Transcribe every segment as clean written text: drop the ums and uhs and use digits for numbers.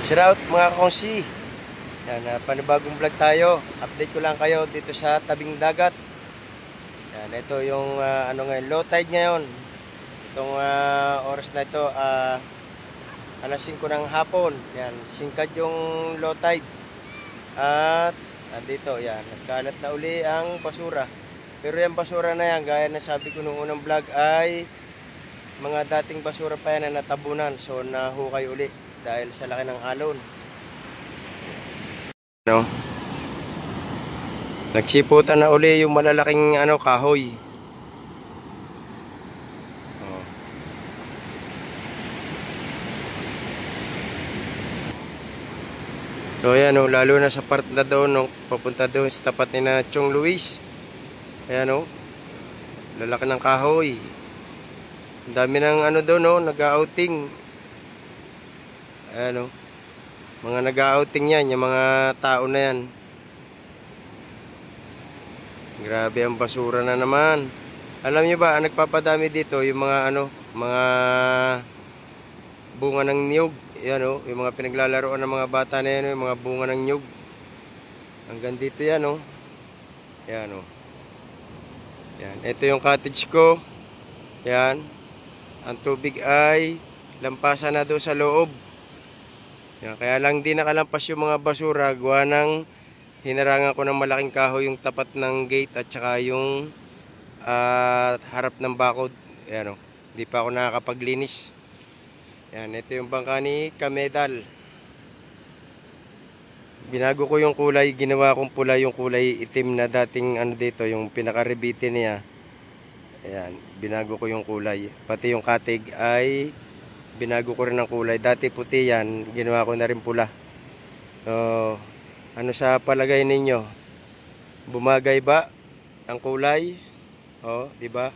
Shout out mga kongsi. Yan, panibagong vlog tayo. Update ko lang kayo dito sa tabing dagat. Yan, ito yung ngayon, low tide ngayon. Itong oras na ito, alas 5 ng hapon. Yan, singkad yung low tide. At dito, yan, nagkalat na uli ang basura. Pero yung basura na yan, gaya na sabi ko nung unang vlog, ay mga dating basura pa yan na natabunan. So nahukay uli dahil sa laki ng alon. Nagsiputan na uli yung malalaking kahoy. So ayan lalo na sa part na doon papunta doon sa tapat ni na Chong Luis. Ayan lalaki ng kahoy. Ang dami ng doon nag-outing. Ayan mga nag-outing yan, yung mga tao na yan. Grabe ang basura na naman. Alam niyo ba, ang nagpapadami dito yung mga mga bunga ng niyog. Yan yung mga pinaglalaroan ng mga bata na yan, yung mga bunga ng niyog. Hanggang dito yan Yan Yan, ito yung cottage ko. Yan. Ang tubig ay lampasan na doon sa loob. Yan, kaya lang di nakalampas yung mga basura gawa ng hinarangan ko ng malaking kahoy yung tapat ng gate at saka yung harap ng bakod. Yan di pa ako nakakapaglinis. Yan, ito yung bangka ni Kamedal. Binago ko yung kulay, ginawa kong pula yung kulay itim na dating dito, yung pinaka-rebite niya. Ayan, binago ko yung kulay. Pati yung katig ay binago ko rin ng kulay. Dati puti yan, ginawa ko na rin pula. So, ano sa palagay ninyo? Bumagay ba ang kulay? Di ba?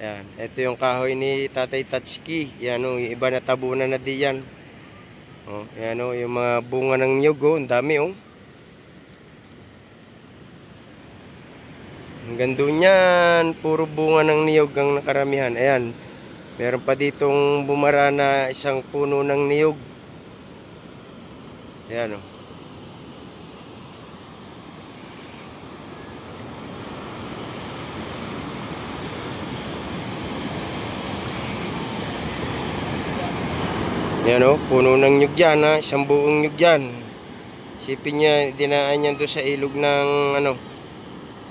Yan, ito yung kahoy ni Tatay Tatsuki. Yan yung iba na tabunan na diyan. Yan yung mga bunga ng niyog ang dami Hanggang doon yan, puro bunga ng niyog ang nakaramihan. Ayan. Meron pa ditong bumara na isang puno ng niyog. Ayan Ayan puno ng nyug yan isang buong nyug yan. Sipin niya, dinaan yan doon sa ilog ng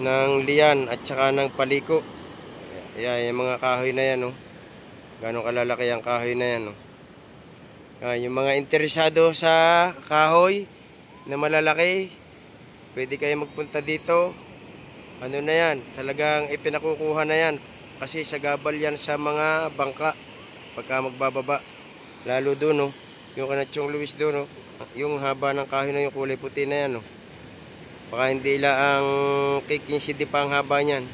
ng liyan at saka ng paliko. Ayan, yung mga kahoy na yan Gano'ng kalalaki ang kahoy na yan yung mga interesado sa kahoy na malalaki, pwede kayo magpunta dito. Na yan, talagang ipinakukuha na yan kasi sagabal yan sa mga bangka pagka magbababa. Lalo doon yung kana Chong Luis doon yung haba ng kahoy na yung kulay puti na yan baka hindi lang kikinsidi pa ang haba niyan.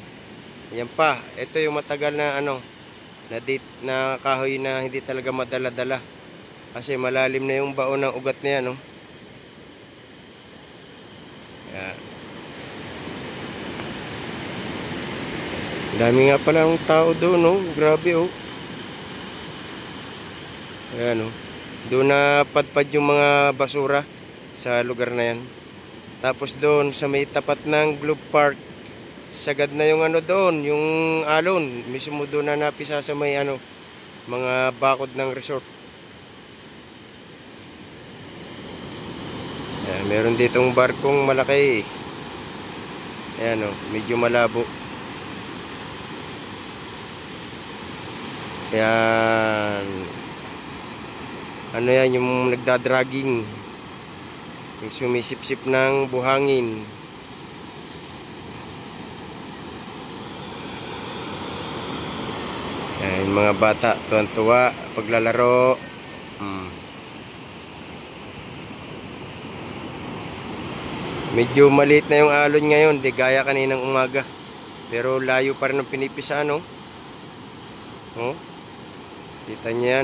Yan pa, ito yung matagal na na kahoy na hindi talaga madala-dala kasi malalim na yung baon ng ugat na yan Yan. Dami nga pala ng tao doon grabe Ayan doon na padpad yung mga basura sa lugar na yan. Tapos doon sa may tapat ng Globe Park, sagad na yung doon, yung alon. Mismo doon na napisa sa may mga bakod ng resort. Ayan, meron ditong barkong malaki. Ayan medyo malabo. Ayan. Yan yung nagdadragging, yung sumisip-sip ng buhangin. Yung mga bata tuwan-tuwa paglalaro. Medyo maliit na yung alon ngayon, di gaya kaninang umaga, pero layo pa rin ang pinipisa kita niya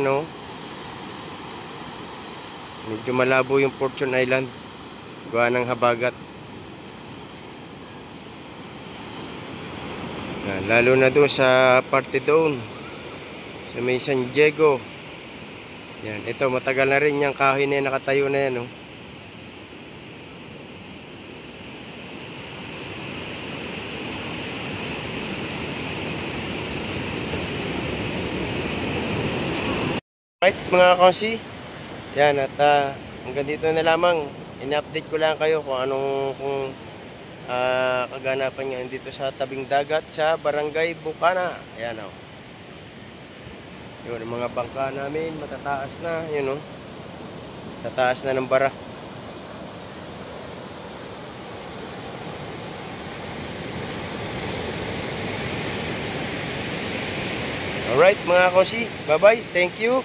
medyo malabo yung Fortune Island gawa ng habagat. Lalo na doon sa parte doon sa may San Diego. Yan, ito matagal na rin yung kahoy na yan, nakatayo na yan, oh. Right, mga konsi. Yan, at hanggang dito na lamang. In-update ko lang kayo kung anong kaganapan ngayon dito sa tabing dagat sa Barangay Bukana. Ayan, oh. Yun, ang mga bangka namin matataas na, yun, oh. Tataas na ng bara. Alright, mga konsi. Bye-bye. Thank you.